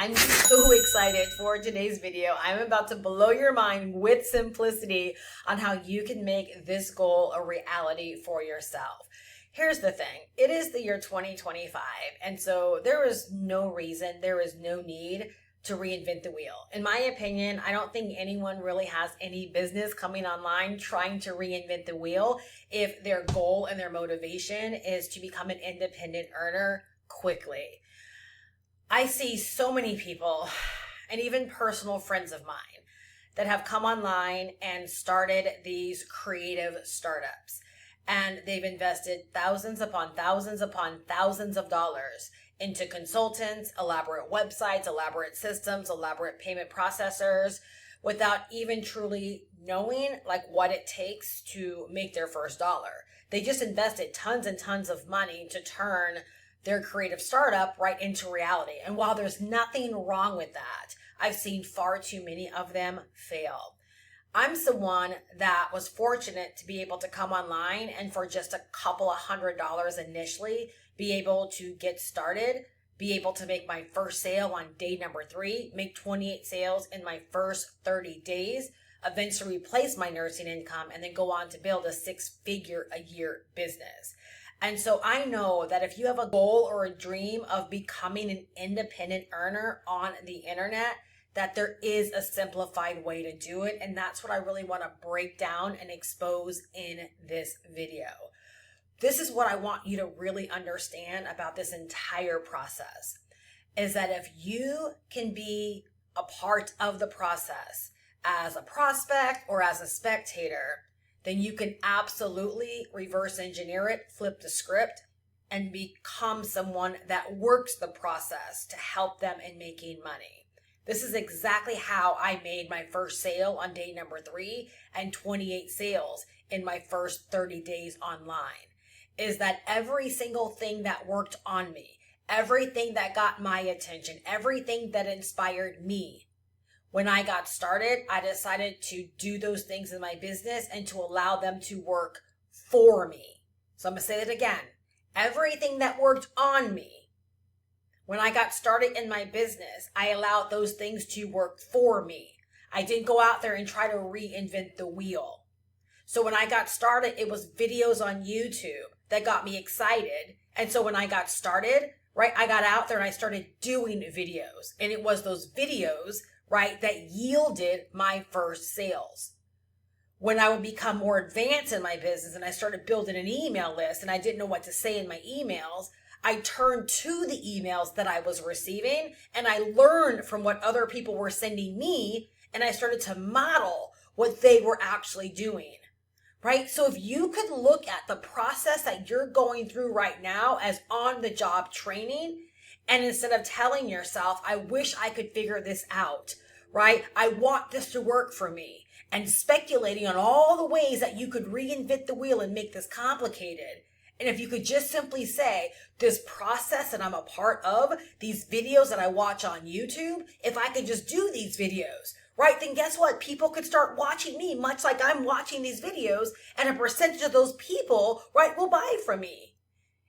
I'm so excited for today's video. I'm about to blow your mind with simplicity on how you can make this goal a reality for yourself. Here's the thing. It is the year 2025, and so there is no reason, there is no need to reinvent the wheel. In my opinion, I don't think anyone really has any business coming online trying to reinvent the wheel if their goal and their motivation is to become an independent earner quickly. I see so many people, and even personal friends of mine, that have come online and started these creative startups. And they've invested thousands upon thousands upon thousands of dollars into consultants, elaborate websites, elaborate systems, elaborate payment processors, without even truly knowing what it takes to make their first dollar. They just invested tons and tons of money to turn their creative startup right into reality. And while there's nothing wrong with that, I've seen far too many of them fail. I'm someone that was fortunate to be able to come online and for just a couple of $100 initially, be able to get started, be able to make my first sale on day number 3, make 28 sales in my first 30 days, eventually replace my nursing income, and then go on to build a 6-figure a year business. And so I know that if you have a goal or a dream of becoming an independent earner on the internet, that there is a simplified way to do it. And that's what I really want to break down and expose in this video. This is what I want you to really understand about this entire process, is that if you can be a part of the process as a prospect or as a spectator, then you can absolutely reverse engineer it, flip the script, and become someone that works the process to help them in making money. This is exactly how I made my first sale on day number 3 and 28 sales in my first 30 days online. Is that every single thing that worked on me, everything that got my attention, everything that inspired me, when I got started, I decided to do those things in my business and to allow them to work for me. So I'm going to say that again. Everything that worked on me, when I got started in my business, I allowed those things to work for me. I didn't go out there and try to reinvent the wheel. So when I got started, it was videos on YouTube that got me excited. And so when I got started, I got out there and I started doing videos. And it was those videos that yielded my first sales. When I would become more advanced in my business and I started building an email list and I didn't know what to say in my emails, I turned to the emails that I was receiving and I learned from what other people were sending me, and I started to model what they were actually doing. So if you could look at the process that you're going through right now as on-the-job training, and instead of telling yourself, I wish I could figure this out, I want this to work for me, and speculating on all the ways that you could reinvent the wheel and make this complicated. And if you could just simply say, this process that I'm a part of, these videos that I watch on YouTube, if I could just do these videos, then guess what? People could start watching me much like I'm watching these videos, and a percentage of those people, will buy from me.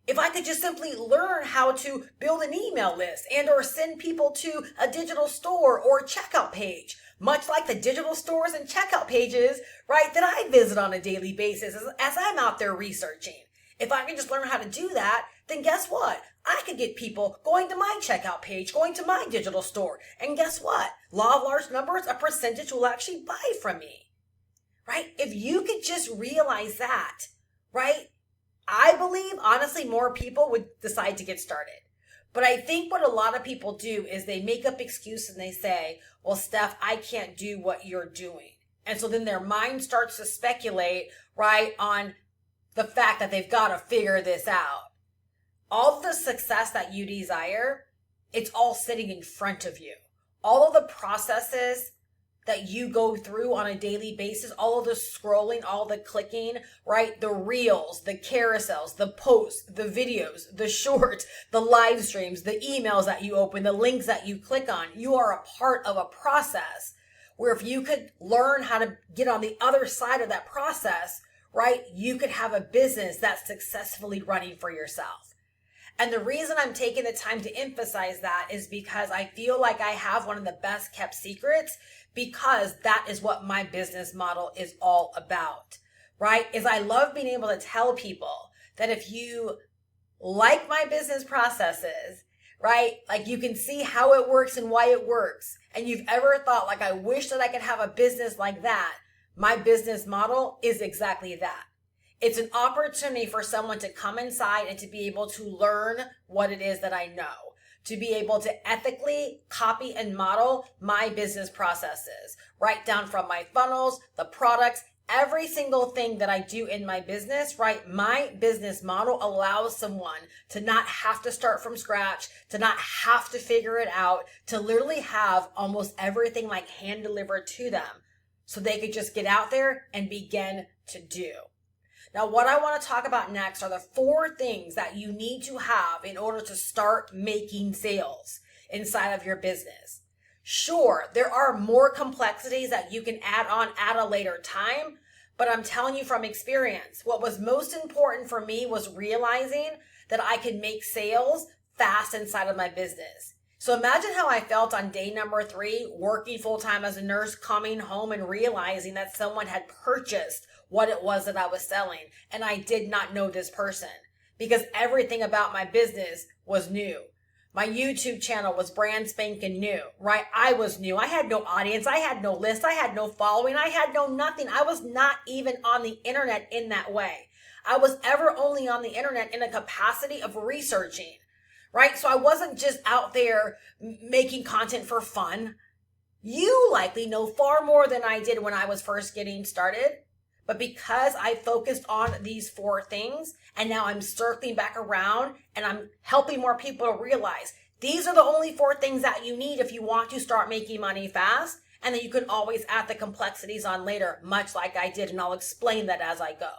If I could just simply learn how to build an email list and or send people to a digital store or checkout page, much like the digital stores and checkout pages, that I visit on a daily basis as I'm out there researching. If I could just learn how to do that, then guess what? I could get people going to my checkout page, going to my digital store. And guess what? Law of large numbers, a percentage will actually buy from me. If you could just realize that, I believe, honestly, more people would decide to get started. But I think what a lot of people do is they make up excuses and they say, well, Steph, I can't do what you're doing. And so then their mind starts to speculate, on the fact that they've got to figure this out. All the success that you desire, it's all sitting in front of you. All of the processes that you go through on a daily basis, all of the scrolling, all the clicking, the reels, the carousels, the posts, the videos, the shorts, the live streams, the emails that you open, the links that you click on, you are a part of a process where if you could learn how to get on the other side of that process, you could have a business that's successfully running for yourself. And the reason I'm taking the time to emphasize that is because I feel like I have one of the best kept secrets, because that is what my business model is all about, right? Is I love being able to tell people that if you like my business processes, right? Like you can see how it works and why it works. And you've ever thought like, I wish that I could have a business like that. My business model is exactly that. It's an opportunity for someone to come inside and to be able to learn what it is that I know, to be able to ethically copy and model my business processes, right down from my funnels, the products, every single thing that I do in my business, right? My business model allows someone to not have to start from scratch, to not have to figure it out, to literally have almost everything like hand delivered to them so they could just get out there and begin to do. Now, what I want to talk about next are the 4 things that you need to have in order to start making sales inside of your business. Sure, there are more complexities that you can add on at a later time, but I'm telling you from experience, what was most important for me was realizing that I could make sales fast inside of my business. So imagine how I felt on day number 3, working full-time as a nurse, coming home and realizing that someone had purchased what it was that I was selling. And I did not know this person because everything about my business was new. My YouTube channel was brand spanking new, right? I was new. I had no audience. I had no list. I had no following. I had no nothing. I was not even on the internet in that way. I was ever only on the internet in a capacity of researching, right? So I wasn't just out there making content for fun. You likely know far more than I did when I was first getting started. But because I focused on these 4 things, and now I'm circling back around and I'm helping more people to realize these are the only 4 things that you need if you want to start making money fast. And then you can always add the complexities on later, much like I did. And I'll explain that as I go.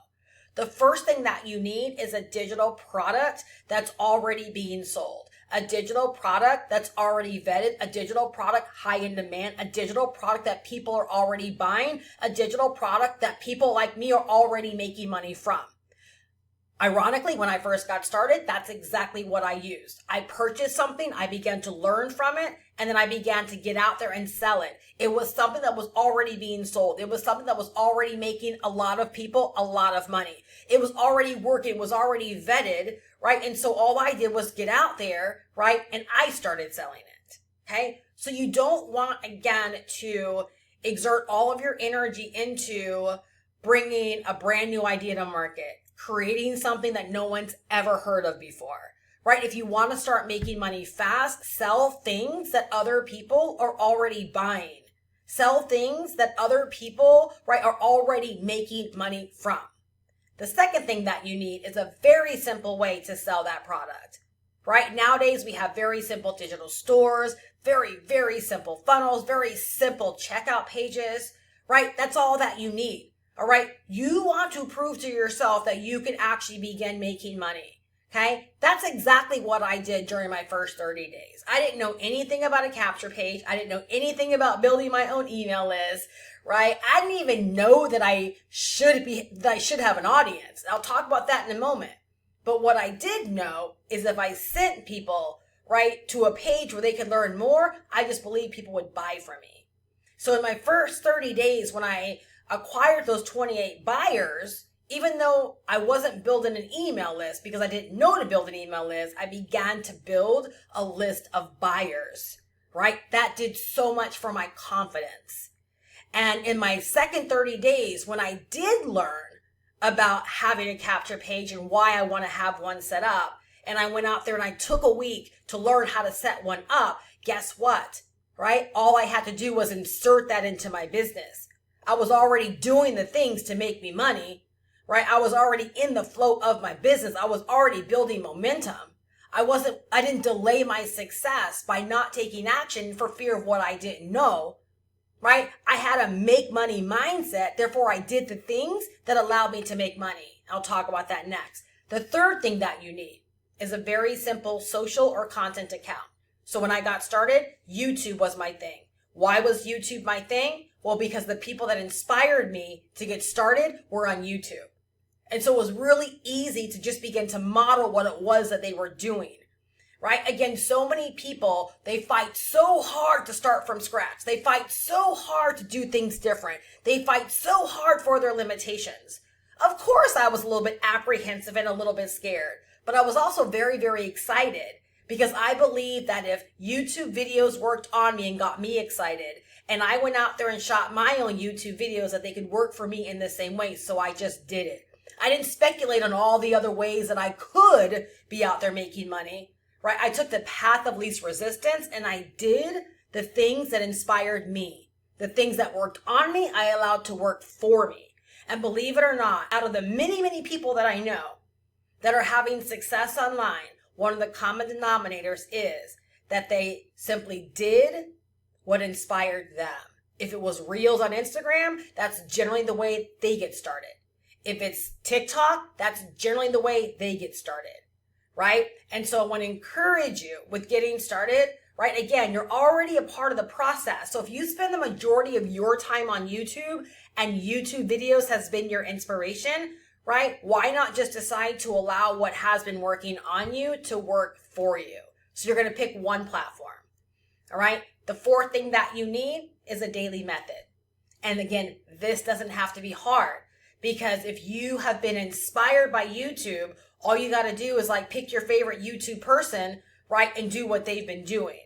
The first thing that you need is a digital product that's already being sold. A digital product that's already vetted, a digital product high in demand, a digital product that people are already buying, a digital product that people like me are already making money from. Ironically, when I first got started, that's exactly what I used. I purchased something, I began to learn from it, and then I began to get out there and sell it. It was something that was already being sold. It was something that was already making a lot of people a lot of money. It was already working, was already vetted, right? And so all I did was get out there, right? And I started selling it, okay? So you don't want, again, to exert all of your energy into bringing a brand new idea to market, creating something that no one's ever heard of before, right? If you want to start making money fast, sell things that other people are already buying. Sell things that other people, right, are already making money from. The second thing that you need is a very simple way to sell that product, right? Nowadays, we have very simple digital stores, very, very simple funnels, very simple checkout pages, right? That's all that you need, all right? You want to prove to yourself that you can actually begin making money, okay? That's exactly what I did during my first 30 days. I didn't know anything about a capture page. I didn't know anything about building my own email list, right? I didn't even know that I should have an audience. I'll talk about that in a moment. But what I did know is if I sent people, right, to a page where they could learn more, I just believed people would buy from me. So in my first 30 days, when I acquired those 28 buyers, even though I wasn't building an email list because I didn't know to build an email list, I began to build a list of buyers, right? That did so much for my confidence. And in my second 30 days, when I did learn about having a capture page and why I want to have one set up, and I went out there and I took a week to learn how to set one up, guess what, right? All I had to do was insert that into my business. I was already doing the things to make me money, right? I was already in the flow of my business. I was already building momentum. I didn't delay my success by not taking action for fear of what I didn't know, right? I had a make money mindset. Therefore, I did the things that allowed me to make money. I'll talk about that next. The third thing that you need is a very simple social or content account. So when I got started, YouTube was my thing. Why was YouTube my thing? Well, because the people that inspired me to get started were on YouTube. And so it was really easy to just begin to model what it was that they were doing. Right? Again, so many people, they fight so hard to start from scratch. They fight so hard to do things different. They fight so hard for their limitations. Of course, I was a little bit apprehensive and a little bit scared, but I was also very, very excited because I believe that if YouTube videos worked on me and got me excited, and I went out there and shot my own YouTube videos, that they could work for me in the same way. So I just did it. I didn't speculate on all the other ways that I could be out there making money. Right? I took the path of least resistance and I did the things that inspired me. The things that worked on me, I allowed to work for me. And believe it or not, out of the many, many people that I know that are having success online, one of the common denominators is that they simply did what inspired them. If it was Reels on Instagram, that's generally the way they get started. If it's TikTok, that's generally the way they get started. Right? And so I want to encourage you with getting started, right? Again, you're already a part of the process. So if you spend the majority of your time on YouTube and YouTube videos has been your inspiration, right? Why not just decide to allow what has been working on you to work for you? So you're going to pick one platform. All right. The fourth thing that you need is a daily method. And again, this doesn't have to be hard because if you have been inspired by YouTube, all you got to do is like pick your favorite YouTube person, right? And do what they've been doing.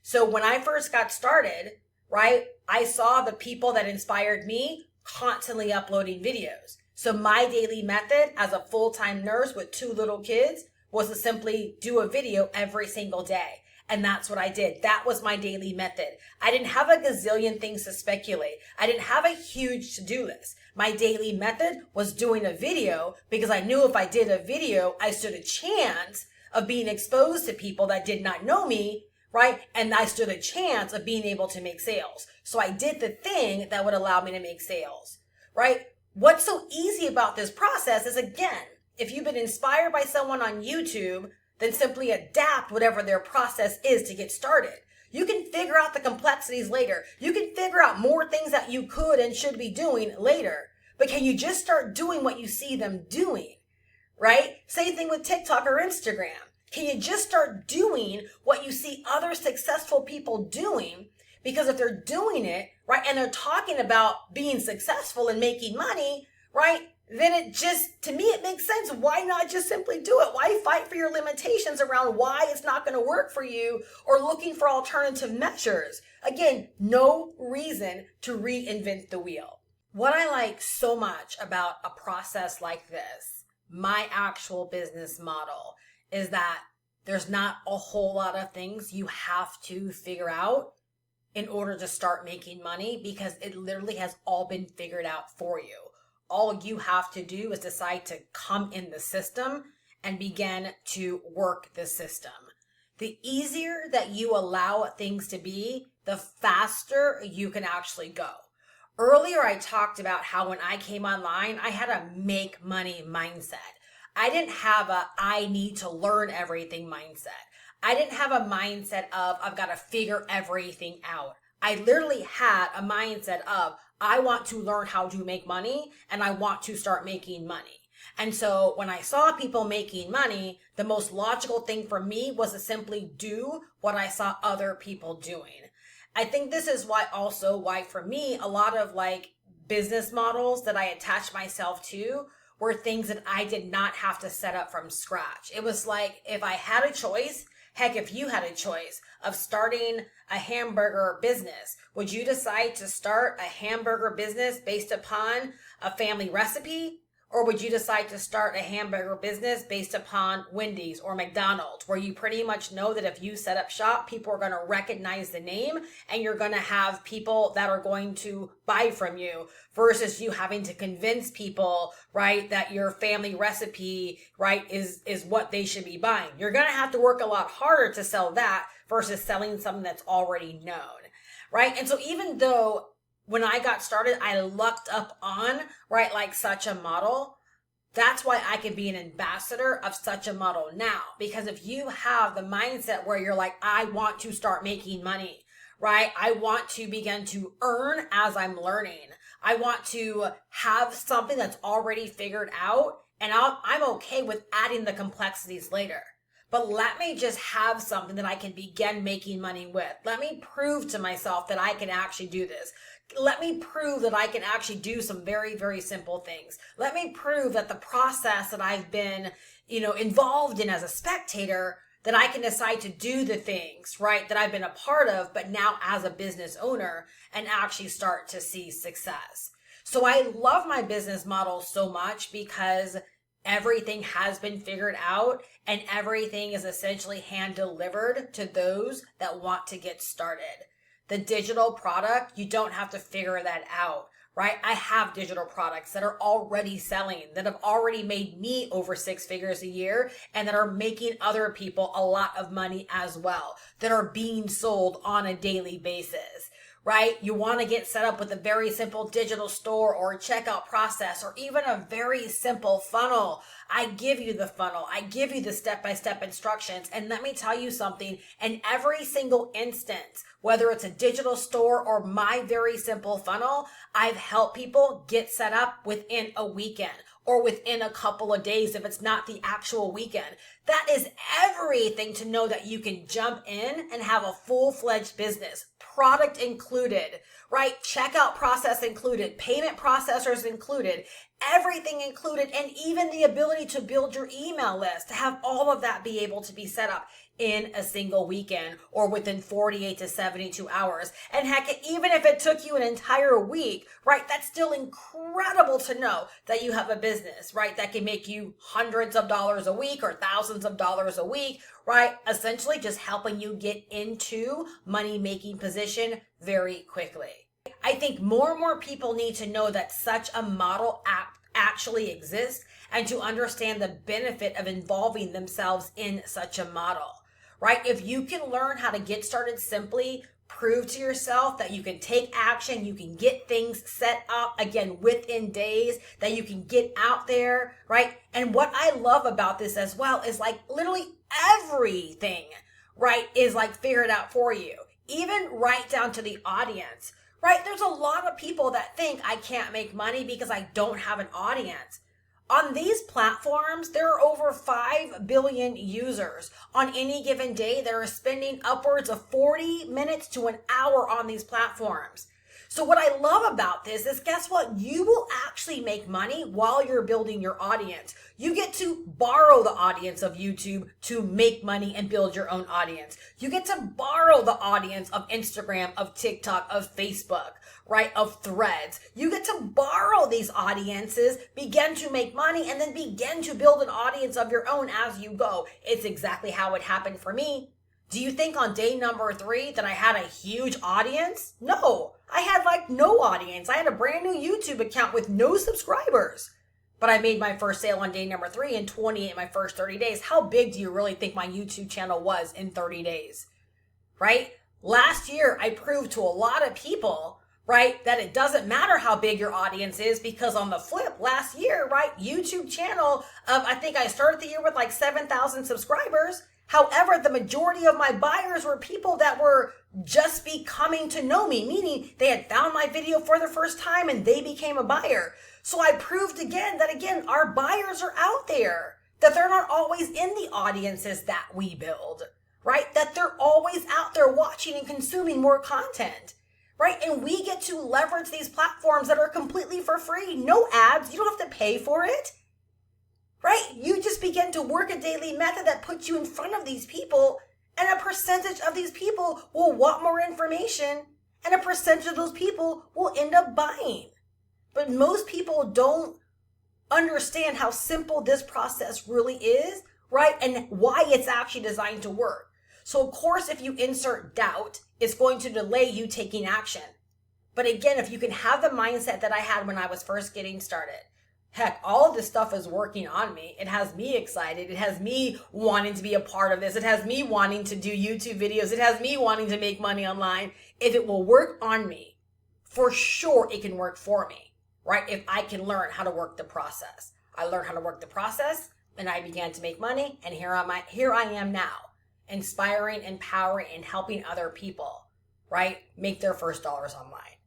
So when I first got started, right, I saw the people that inspired me constantly uploading videos. So my daily method as a full-time nurse with 2 little kids was to simply do a video every single day. And that's what I did. That was my daily method. I didn't have a gazillion things to speculate. I didn't have a huge to-do list. My daily method was doing a video because I knew if I did a video, I stood a chance of being exposed to people that did not know me, right? And I stood a chance of being able to make sales. So I did the thing that would allow me to make sales, right? What's so easy about this process is, again, if you've been inspired by someone on YouTube, then simply adapt whatever their process is to get started. You can figure out the complexities later. You can figure out more things that you could and should be doing later. But can you just start doing what you see them doing, right? Same thing with TikTok or Instagram. Can you just start doing what you see other successful people doing? Because if they're doing it, right, and they're talking about being successful and making money, right, then it just, to me, it makes sense. Why not just simply do it? Why fight for your limitations around why it's not going to work for you or looking for alternative measures? Again, no reason to reinvent the wheel. What I like so much about a process like this, my actual business model, is that there's not a whole lot of things you have to figure out in order to start making money because it literally has all been figured out for you. All you have to do is decide to come in the system and begin to work the system. The easier that you allow things to be, the faster you can actually go. Earlier, I talked about how when I came online, I had a make money mindset. I didn't have a I need to learn everything mindset. I didn't have a mindset of I've got to figure everything out. I literally had a mindset of I want to learn how to make money and I want to start making money. And so when I saw people making money, the most logical thing for me was to simply do what I saw other people doing. I think this is why for me, a lot of like business models that I attached myself to were things that I did not have to set up from scratch. It was like if I had a choice, heck, if you had a choice of starting a hamburger business, would you decide to start a hamburger business based upon a family recipe? Or would you decide to start a hamburger business based upon Wendy's or McDonald's, where you pretty much know that if you set up shop, people are going to recognize the name and you're going to have people that are going to buy from you versus you having to convince people, right, that your family recipe, right, is what they should be buying. You're going to have to work a lot harder to sell that versus selling something that's already known, right? And so even though when I got started, I lucked up on, right, like such a model. That's why I can be an ambassador of such a model now. Because if you have the mindset where you're like, I want to start making money, right? I want to begin to earn as I'm learning. I want to have something that's already figured out and I'm okay with adding the complexities later. But let me just have something that I can begin making money with. Let me prove to myself that I can actually do this. Let me prove that I can actually do some very, very simple things. Let me prove that the process that I've been, involved in as a spectator, that I can decide to do the things, right, that I've been a part of, but now as a business owner, and actually start to see success. So I love my business model so much because everything has been figured out and everything is essentially hand delivered to those that want to get started. The digital product, you don't have to figure that out, right? I have digital products that are already selling, that have already made me over 6 figures a year, and that are making other people a lot of money as well, that are being sold on a daily basis. Right? You want to get set up with a very simple digital store or checkout process or even a very simple funnel. I give you the funnel. I give you the step-by-step instructions. And let me tell you something, in every single instance, whether it's a digital store or my very simple funnel, I've helped people get set up within a weekend or within a couple of days if it's not the actual weekend. That is everything to know that you can jump in and have a full-fledged business, product included, right? Checkout process included, payment processors included, everything included, and even the ability to build your email list, to have all of that be able to be set up in a single weekend or within 48 to 72 hours. And heck, even if it took you an entire week, right, that's still incredible to know that you have a business, right, that can make you hundreds of dollars a week or thousands of dollars a week, right, essentially just helping you get into money-making position very quickly. I think more and more people need to know that such a model actually exists and to understand the benefit of involving themselves in such a model. Right? If you can learn how to get started simply, prove to yourself that you can take action, you can get things set up again within days, that you can get out there, right? And what I love about this as well is like literally everything, right, is like figured out for you, even right down to the audience, right? There's a lot of people that think I can't make money because I don't have an audience. On these platforms, there are over 5 billion users on any given day that are spending upwards of 40 minutes to an hour on these platforms. So what I love about this is, guess what? You will actually make money while you're building your audience. You get to borrow the audience of YouTube to make money and build your own audience. You get to borrow the audience of Instagram, of TikTok, of Facebook, right? Of Threads. You get to borrow these audiences, begin to make money, and then begin to build an audience of your own as you go. It's exactly how it happened for me. Do you think on day number 3 that I had a huge audience? No, I had like no audience. I had a brand new YouTube account with no subscribers. But I made my first sale on day number 3 in 28 my first 30 days. How big do you really think my YouTube channel was in 30 days? Right? Last year, I proved to a lot of people, right, that it doesn't matter how big your audience is, because on the flip, last year, right, YouTube channel, I think I started the year with like 7,000 subscribers. However, the majority of my buyers were people that were just becoming to know me, meaning they had found my video for the first time and they became a buyer. So I proved again that, again, our buyers are out there, that they're not always in the audiences that we build, right? That they're always out there watching and consuming more content, right? And we get to leverage these platforms that are completely for free. No ads. You don't have to pay for it. Right? You just begin to work a daily method that puts you in front of these people, and a percentage of these people will want more information, and a percentage of those people will end up buying. But most people don't understand how simple this process really is, right? And why it's actually designed to work. So of course, if you insert doubt, it's going to delay you taking action. But again, if you can have the mindset that I had when I was first getting started, heck, all of this stuff is working on me. It has me excited. It has me wanting to be a part of this. It has me wanting to do YouTube videos. It has me wanting to make money online. If it will work on me, for sure it can work for me, right? If I can learn how to work the process. I learned how to work the process, and I began to make money, and here I am now, inspiring, empowering, and helping other people, right, make their first dollars online.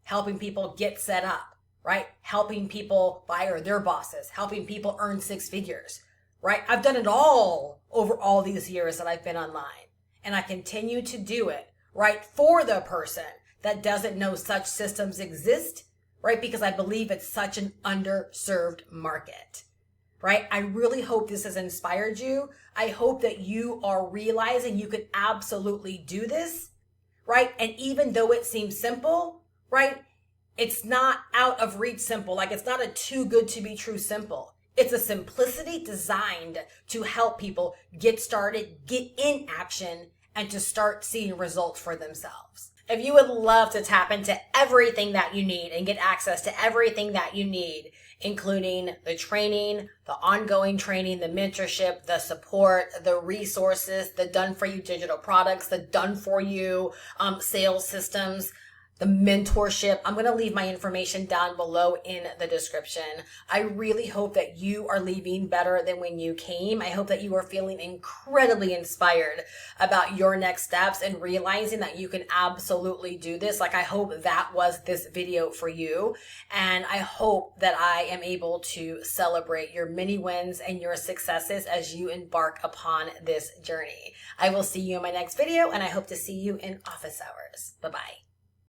Helping people get set up, right? Helping people fire their bosses, helping people earn six figures, right? I've done it all over all these years that I've been online, and I continue to do it, right? For the person that doesn't know such systems exist, right? Because I believe it's such an underserved market, right? I really hope this has inspired you. I hope that you are realizing you could absolutely do this, right? And even though it seems simple, right? It's not out of reach simple. Like, it's not a too good to be true simple. It's a simplicity designed to help people get started, get in action, and to start seeing results for themselves. If you would love to tap into everything that you need and get access to everything that you need, including the training, the ongoing training, the mentorship, the support, the resources, the done-for-you digital products, the done-for-you sales systems, the mentorship, I'm going to leave my information down below in the description. I really hope that you are leaving better than when you came. I hope that you are feeling incredibly inspired about your next steps and realizing that you can absolutely do this. Like, I hope that was this video for you. And I hope that I am able to celebrate your mini wins and your successes as you embark upon this journey. I will see you in my next video, and I hope to see you in office hours. Bye-bye.